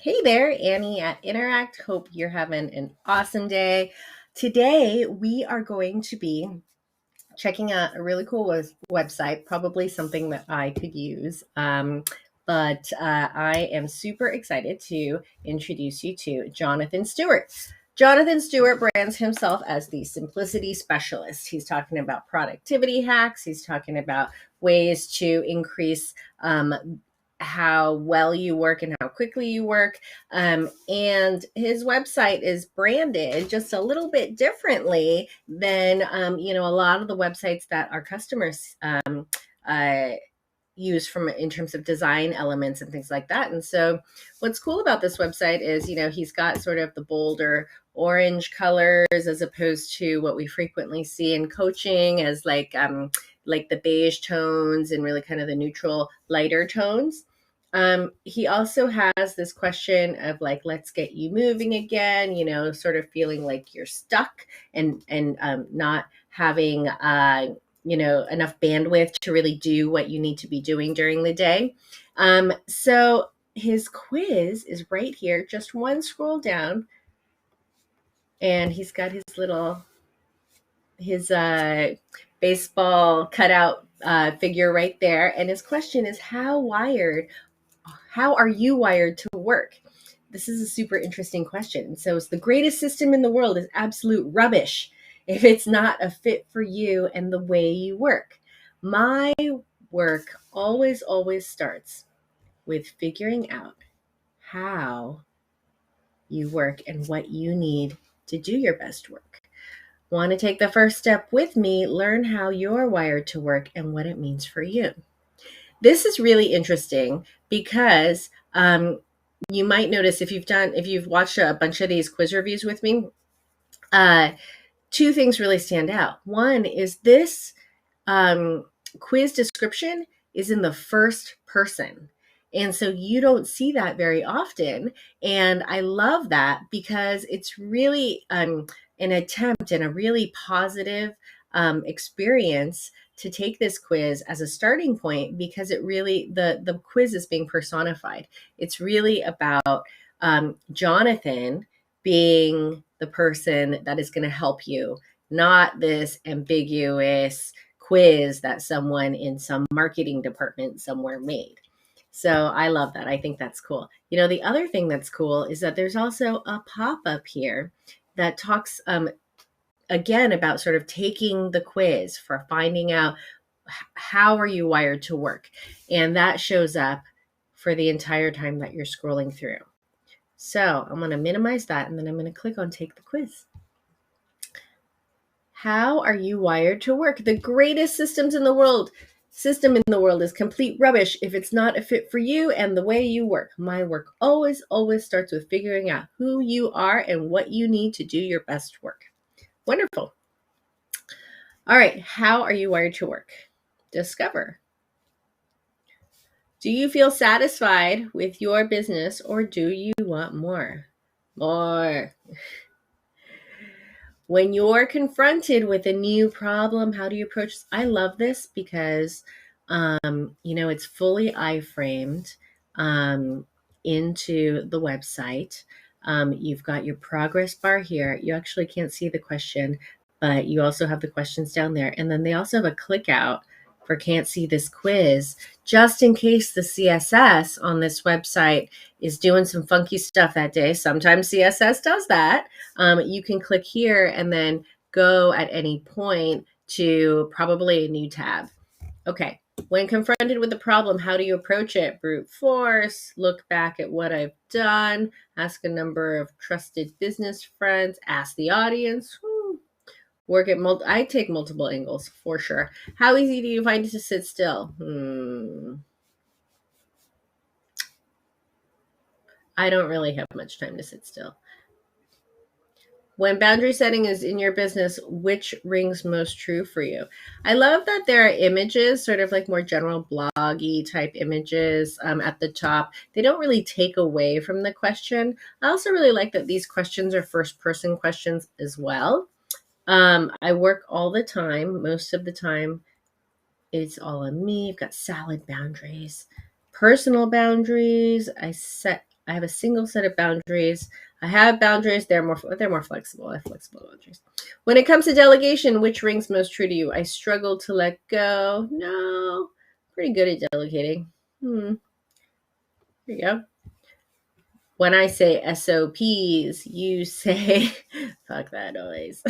Hey there, Annie at Interact. Hope you're having an awesome day. Today, we are going to be checking out a really cool website, probably something that I could use. But I am super excited to introduce you to Jonathan Stewart. Jonathan Stewart brands himself as the simplicity specialist. He's talking about productivity hacks, he's talking about ways to increase how well you work and how quickly you work. And his website is branded just a little bit differently than, a lot of the websites that our customers uh, use from in terms of design elements and things like that. And so what's cool about this website is, he's got sort of the bolder orange colors as opposed to what we frequently see in coaching as like the beige tones and really kind of the neutral lighter tones. He also has this question of like, let's get you moving again, sort of feeling like you're stuck and not having enough bandwidth to really do what you need to be doing during the day. So his quiz is right here, just one scroll down, and he's got his baseball cutout figure right there. And his question is, how are you wired to work? This is a super interesting question. So it's the greatest system in the world is absolute rubbish if it's not a fit for you and the way you work. My work always starts with figuring out how you work and what you need to do your best work. Want to take the first step with me? Learn how you're wired to work and what it means for you. This is really interesting because you might notice if you've watched a bunch of these quiz reviews with me, two things really stand out. One is this quiz description is in the first person. And so you don't see that very often. And I love that because it's really an attempt and a really positive experience to take this quiz as a starting point because it really, the quiz is being personified. It's really about Jonathan being the person that is going to help you, not this ambiguous quiz that someone in some marketing department somewhere made. So I love that. I think that's cool. The other thing that's cool is that there's also a pop-up here that talks again about sort of taking the quiz for finding out how are you wired to work. And that shows up for the entire time that you're scrolling through. So I'm going to minimize that and then I'm going to click on take the quiz. How are you wired to work? The greatest system in the world is complete rubbish if it's not a fit for you and the way you work. My work always starts with figuring out who you are and what you need to do your best work. Wonderful. All right, how are you wired to work? Discover. Do you feel satisfied with your business or do you want more? More. When you're confronted with a new problem, how do you approach this? I love this because, it's fully iframed into the website. You've got your progress bar here. You actually can't see the question, but you also have the questions down there. And then they also have a click out for can't see this quiz, just in case the CSS on this website is doing some funky stuff that day. Sometimes CSS does that. You can click here and then go at any point to probably a new tab. Okay. When confronted with a problem, how do you approach it? Brute force, look back at what I've done, ask a number of trusted business friends, ask the audience. I take multiple angles for sure. How easy do you find it to sit still? I don't really have much time to sit still. When boundary setting is in your business, which rings most true for you? I love that there are images, sort of like more general bloggy type images at the top. They don't really take away from the question. I also really like that these questions are first person questions as well. I work all the time. Most of the time, it's all on me. I've got solid boundaries, personal boundaries. I set I have a single set of boundaries. I have boundaries. They're more flexible. I have flexible boundaries. When it comes to delegation, which rings most true to you? I struggle to let go. No, pretty good at delegating. There you go. When I say SOPs, you say, fuck that noise.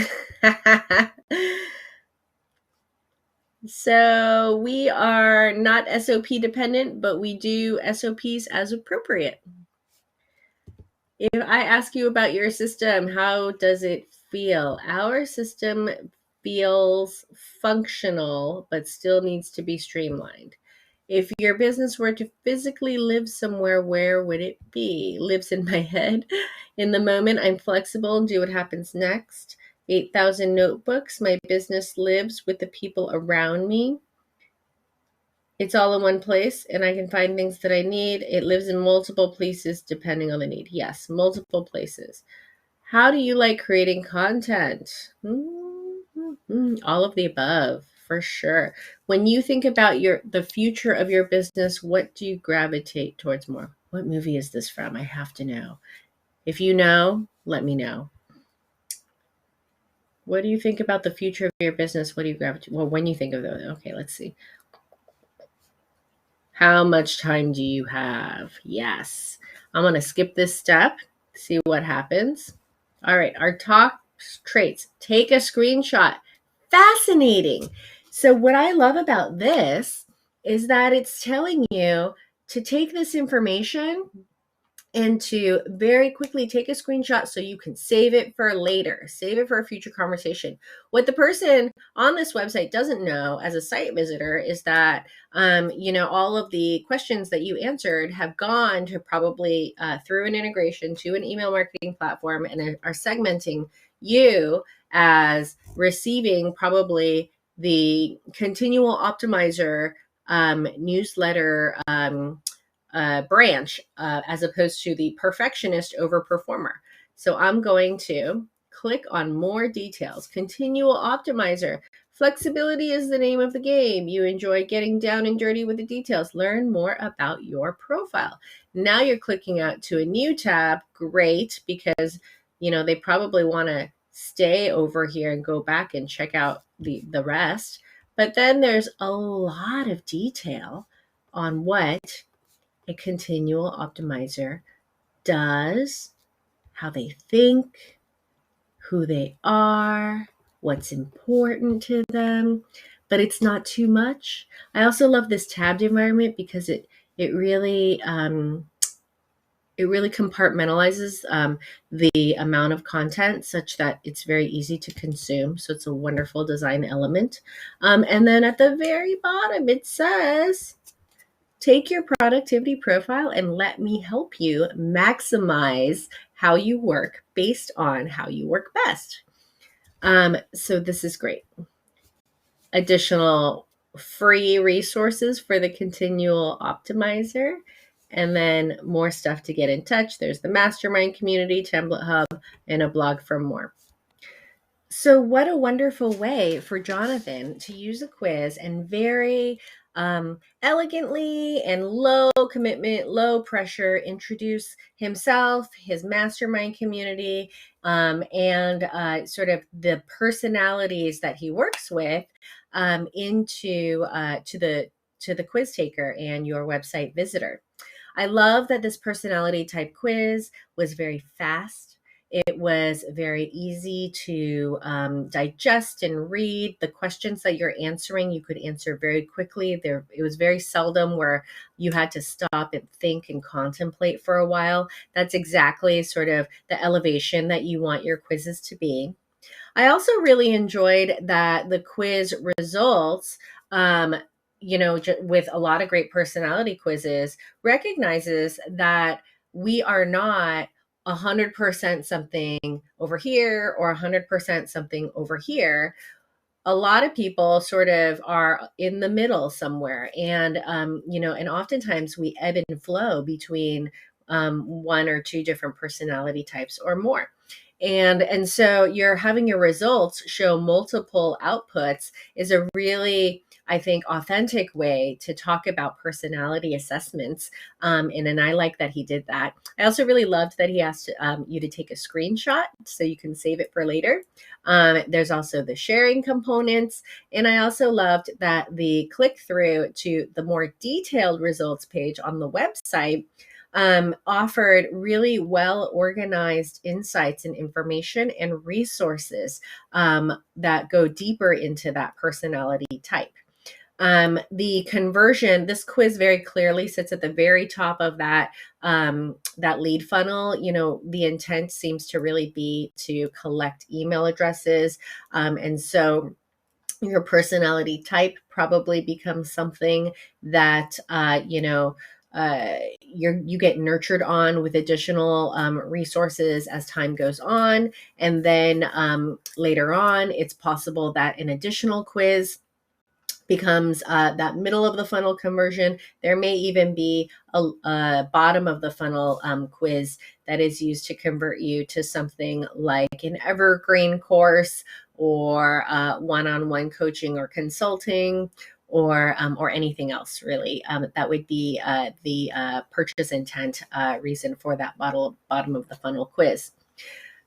So we are not SOP dependent, but we do SOPs as appropriate. If I ask you about your system, how does it feel? Our system feels functional, but still needs to be streamlined. If your business were to physically live somewhere, where would it be? Lives in my head. In the moment, I'm flexible and do what happens next. 8,000 notebooks. My business lives with the people around me. It's all in one place and I can find things that I need. It lives in multiple places depending on the need. Yes, multiple places. How do you like creating content? All of the above, for sure. When you think about the future of your business, what do you gravitate towards more? What movie is this from? I have to know. If you know, let me know. What do you think about the future of your business? What do you gravitate? Well, when you think of those, okay, let's see. How much time do you have? Yes. I'm going to skip this step, see what happens. All right, our top traits. Take a screenshot. Fascinating. So, what I love about this is that it's telling you to take this information and to very quickly take a screenshot so you can save it for later, save it for a future conversation. What the person on this website doesn't know as a site visitor is that, all of the questions that you answered have gone to probably through an integration to an email marketing platform and are segmenting you as receiving probably the Continual Optimizer newsletter branch as opposed to the perfectionist over performer. So I'm going to click on more details. Continual Optimizer. Flexibility is the name of the game. You enjoy getting down and dirty with the details. Learn more about your profile. Now you're clicking out to a new tab. Great, because they probably want to stay over here and go back and check out the rest. But then there's a lot of detail on what a continual optimizer does, how they think, who they are, what's important to them, but it's not too much. I also love this tabbed environment because it really compartmentalizes the amount of content such that it's very easy to consume. So it's a wonderful design element. And then at the very bottom, it says, take your productivity profile and let me help you maximize how you work based on how you work best. So this is great. Additional free resources for the Continual Optimizer, and then more stuff to get in touch. There's the mastermind community, template hub, and a blog for more. So what a wonderful way for Jonathan to use a quiz and very elegantly and low commitment, low pressure, introduce himself, his mastermind community, and sort of the personalities that he works with into to the quiz taker and your website visitor. I love that this personality type quiz was very fast. It was very easy to digest and read. The questions that you're answering, you could answer very quickly. It was very seldom where you had to stop and think and contemplate for a while. That's exactly sort of the elevation that you want your quizzes to be. I also really enjoyed that the quiz results, with a lot of great personality quizzes, recognizes that we are not 100% something over here or 100% something over here. A lot of people sort of are in the middle somewhere. And oftentimes we ebb and flow between one or two different personality types or more. And so you're having your results show multiple outputs is a really, I think, authentic way to talk about personality assessments. And I like that he did that. I also really loved that he asked you to take a screenshot so you can save it for later. There's also the sharing components. And I also loved that the click through to the more detailed results page on the website offered really well organized insights and information and resources that go deeper into that personality type. The conversion, this quiz very clearly sits at the very top of that lead funnel. You know, the intent seems to really be to collect email addresses. And so your personality type probably becomes something that you get nurtured on with additional resources as time goes on. And then later on, it's possible that an additional quiz becomes that middle of the funnel conversion. There may even be a bottom of the funnel quiz that is used to convert you to something like an evergreen course or one-on-one coaching or consulting or anything else really. That would be the purchase intent reason for that bottom of the funnel quiz.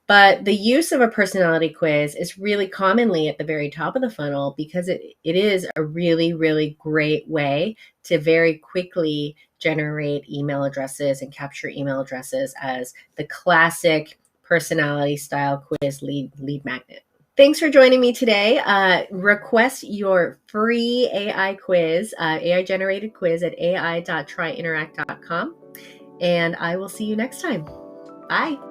But the use of a personality quiz is really commonly at the very top of the funnel because it is a really, really great way to very quickly generate email addresses and capture email addresses as the classic personality style quiz lead magnet. Thanks for joining me today. Request your free AI quiz, AI generated quiz at ai.tryinteract.com. And I will see you next time. Bye.